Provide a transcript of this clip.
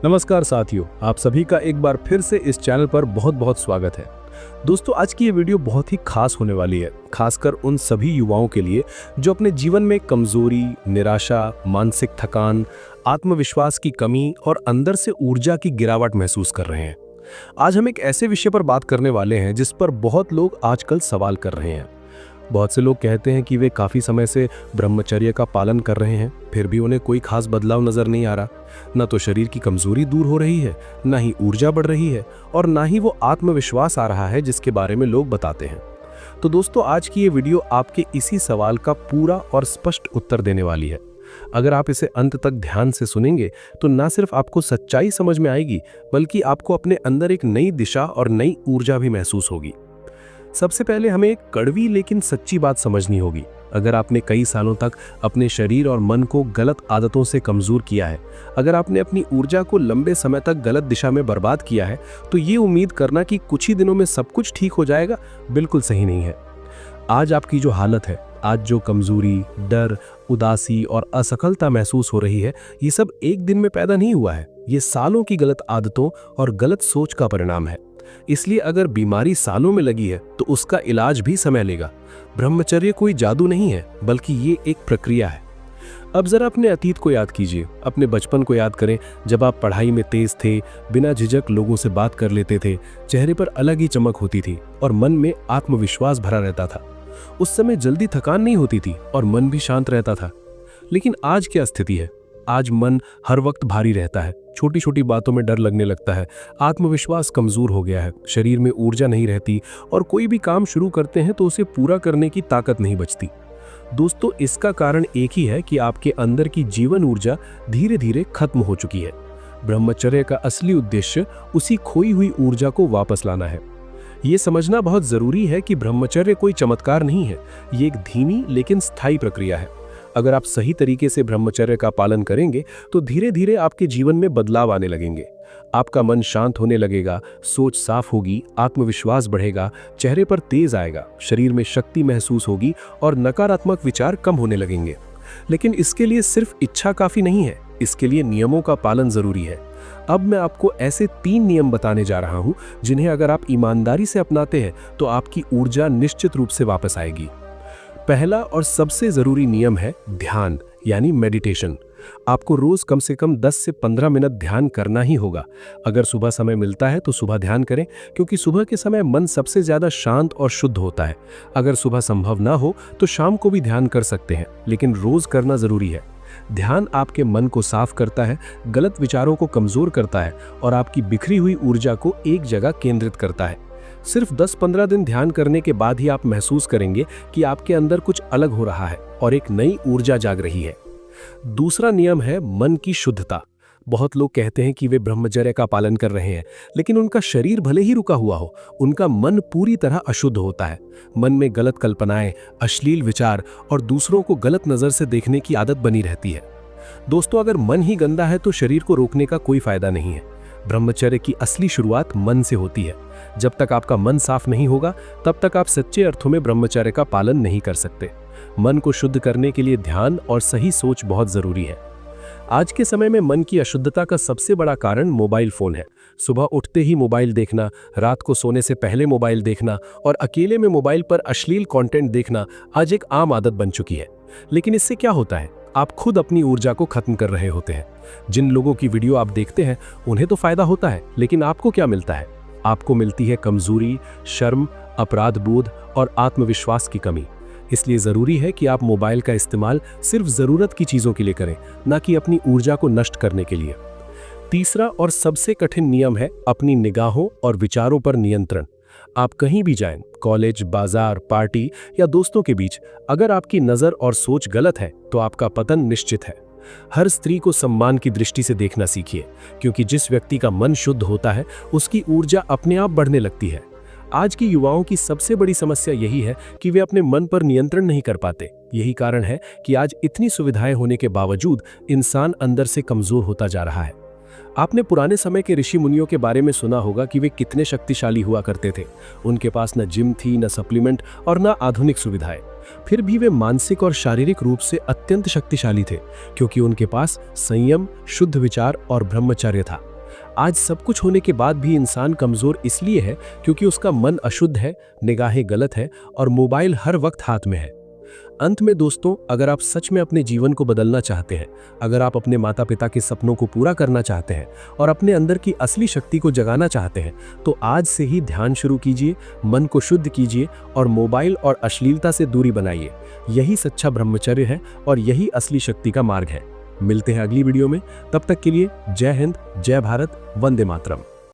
नमस्कार साथियों, आप सभी का एक बार फिर से इस चैनल पर बहुत बहुत स्वागत है। दोस्तों, आज की ये वीडियो बहुत ही खास होने वाली है, खासकर उन सभी युवाओं के लिए जो अपने जीवन में कमजोरी, निराशा, मानसिक थकान, आत्मविश्वास की कमी और अंदर से ऊर्जा की गिरावट महसूस कर रहे हैं। आज हम एक ऐसे विषय पर बात करने वाले हैं जिस पर बहुत लोग आजकल सवाल कर रहे हैं। बहुत से लोग कहते हैं कि वे काफ़ी समय से ब्रह्मचर्य का पालन कर रहे हैं, फिर भी उन्हें कोई खास बदलाव नज़र नहीं आ रहा। न तो शरीर की कमजोरी दूर हो रही है, न ही ऊर्जा बढ़ रही है और न ही वो आत्मविश्वास आ रहा है जिसके बारे में लोग बताते हैं। तो दोस्तों, आज की ये वीडियो आपके इसी सवाल का पूरा और स्पष्ट उत्तर देने वाली है। अगर आप इसे अंत तक ध्यान से सुनेंगे तो न सिर्फ आपको सच्चाई समझ में आएगी, बल्कि आपको अपने अंदर एक नई दिशा और नई ऊर्जा भी महसूस होगी। सबसे पहले हमें एक कड़वी लेकिन सच्ची बात समझनी होगी। अगर आपने कई सालों तक अपने शरीर और मन को गलत आदतों से कमजोर किया है, अगर आपने अपनी ऊर्जा को लंबे समय तक गलत दिशा में बर्बाद किया है, तो ये उम्मीद करना कि कुछ ही दिनों में सब कुछ ठीक हो जाएगा, बिल्कुल सही नहीं है। आज आपकी जो हालत है, आज जो कमजोरी, डर, उदासी और असफलता महसूस हो रही है, ये सब एक दिन में पैदा नहीं हुआ है। ये सालों की गलत आदतों और गलत सोच का परिणाम है। इसलिए अगर बीमारी सालों में लगी है तो उसका इलाज भी समय लेगा। ब्रह्मचर्य कोई जादू नहीं है, बल्कि ये एक प्रक्रिया है। अब जरा अपने अतीत को याद कीजिए, अपने बचपन को याद करें, जब आप पढ़ाई में तेज थे, बिना झिझक लोगों से बात कर लेते थे, चेहरे पर अलग ही चमक होती थी और मन में आत्मविश्वास भरा रहता था। उस समय जल्दी थकान नहीं होती थी और मन भी शांत रहता था। लेकिन आज क्या स्थिति है? आज मन हर वक्त भारी रहता है, छोटी छोटी बातों में डर लगने लगता है, आत्मविश्वास कमजोर हो गया है, शरीर में ऊर्जा नहीं रहती और कोई भी काम शुरू करते हैं तो उसे पूरा करने की ताकत नहीं बचती। दोस्तों, इसका कारण एक ही है कि आपके अंदर की जीवन ऊर्जा धीरे धीरे खत्म हो चुकी है। ब्रह्मचर्य का असली उद्देश्य उसी खोई हुई ऊर्जा को वापस लाना है। ये समझना बहुत जरूरी है कि ब्रह्मचर्य कोई चमत्कार नहीं है, ये एक धीमी लेकिन स्थायी प्रक्रिया है। अगर आप सही तरीके से ब्रह्मचर्य का पालन करेंगे तो धीरे धीरे आपके जीवन में बदलाव आने लगेंगे। आपका मन शांत होने लगेगा, सोच साफ होगी, आत्मविश्वास बढ़ेगा, चेहरे पर तेज आएगा, शरीर में शक्ति महसूस होगी और नकारात्मक विचार कम होने लगेंगे। लेकिन इसके लिए सिर्फ इच्छा काफी नहीं है, इसके लिए नियमों का पालन जरूरी है। अब मैं आपको ऐसे 3 नियम बताने जा रहा हूं जिन्हें अगर आप ईमानदारी से अपनाते हैं तो आपकी ऊर्जा निश्चित रूप से वापस आएगी। पहला और सबसे जरूरी नियम है ध्यान, यानी मेडिटेशन। आपको रोज कम से कम 10 से 15 मिनट ध्यान करना ही होगा। अगर सुबह समय मिलता है तो सुबह ध्यान करें, क्योंकि सुबह के समय मन सबसे ज्यादा शांत और शुद्ध होता है। अगर सुबह संभव ना हो तो शाम को भी ध्यान कर सकते हैं, लेकिन रोज करना जरूरी है। ध्यान आपके मन को साफ करता है, गलत विचारों को कमजोर करता है और आपकी बिखरी हुई ऊर्जा को एक जगह केंद्रित करता है। सिर्फ 10-15 दिन ध्यान करने के बाद ही आप महसूस करेंगे कि आपके अंदर कुछ अलग हो रहा है और एक नई ऊर्जा जाग रही है। दूसरा नियम है मन की शुद्धता। बहुत लोग कहते हैं कि वे ब्रह्मचर्य का पालन कर रहे हैं, लेकिन उनका शरीर भले ही रुका हुआ हो, उनका मन पूरी तरह अशुद्ध होता है। मन में गलत कल्पनाएं, अश्लील विचार और दूसरों को गलत नजर से देखने की आदत बनी रहती है। दोस्तों, अगर मन ही गंदा है तो शरीर को रोकने का कोई फायदा नहीं है। ब्रह्मचर्य की असली शुरुआत मन से होती है। जब तक आपका मन साफ नहीं होगा, तब तक आप सच्चे अर्थों में ब्रह्मचर्य का पालन नहीं कर सकते। मन को शुद्ध करने के लिए ध्यान और सही सोच बहुत जरूरी है। आज के समय में मन की अशुद्धता का सबसे बड़ा कारण मोबाइल फोन है। सुबह उठते ही मोबाइल देखना, रात को सोने से पहले मोबाइल देखना और अकेले में मोबाइल पर अश्लील कंटेंट देखना आज एक आम आदत बन चुकी है। लेकिन इससे क्या होता है? आप खुद अपनी ऊर्जा को खत्म कर रहे होते हैं। जिन लोगों की वीडियो आप देखते हैं उन्हें तो फायदा होता है, लेकिन आपको क्या मिलता है? आपको मिलती है कमजोरी, शर्म, अपराध बोध और आत्मविश्वास की कमी। इसलिए जरूरी है कि आप मोबाइल का इस्तेमाल सिर्फ जरूरत की चीजों के लिए करें, ना कि अपनी ऊर्जा को नष्ट करने के लिए। तीसरा और सबसे कठिन नियम है अपनी निगाहों और विचारों पर नियंत्रण। आप कहीं भी जाएं, कॉलेज, बाजार, पार्टी या दोस्तों के बीच, अगर आपकी नजर और सोच गलत है तो आपका पतन निश्चित है। हर स्त्री को सम्मान की दृष्टि से देखना सीखिए, क्योंकि जिस व्यक्ति का मन शुद्ध होता है उसकी ऊर्जा अपने आप बढ़ने लगती है। आज की युवाओं की सबसे बड़ी समस्या यही है कि वे अपने मन पर नियंत्रण नहीं कर पाते। यही कारण है कि आज इतनी सुविधाएं होने के बावजूद इंसान अंदर से कमजोर होता जा रहा है। आपने पुराने समय के ऋषि मुनियों के बारे में सुना होगा कि वे कितने शक्तिशाली हुआ करते थे। उनके पास न जिम थी, न सप्लीमेंट और न आधुनिक सुविधाएं। फिर भी वे मानसिक और शारीरिक रूप से अत्यंत शक्तिशाली थे, क्योंकि उनके पास संयम, शुद्ध विचार और ब्रह्मचर्य था। आज सब कुछ होने के बाद भी इंसान कमज़ोर इसलिए है क्योंकि उसका मन अशुद्ध है, निगाहें गलत है और मोबाइल हर वक्त हाथ में है। अंत में दोस्तों, अगर आप सच में अपने जीवन को बदलना चाहते हैं, अगर आप अपने माता पिता के सपनों को पूरा करना चाहते हैं और अपने अंदर की असली शक्ति को जगाना चाहते हैं, तो आज से ही ध्यान शुरू कीजिए, मन को शुद्ध कीजिए और मोबाइल और अश्लीलता से दूरी बनाइए। यही सच्चा ब्रह्मचर्य है और यही असली शक्ति का मार्ग है। मिलते हैं अगली वीडियो में, तब तक के लिए जय हिंद, जय भारत, वंदे मातरम।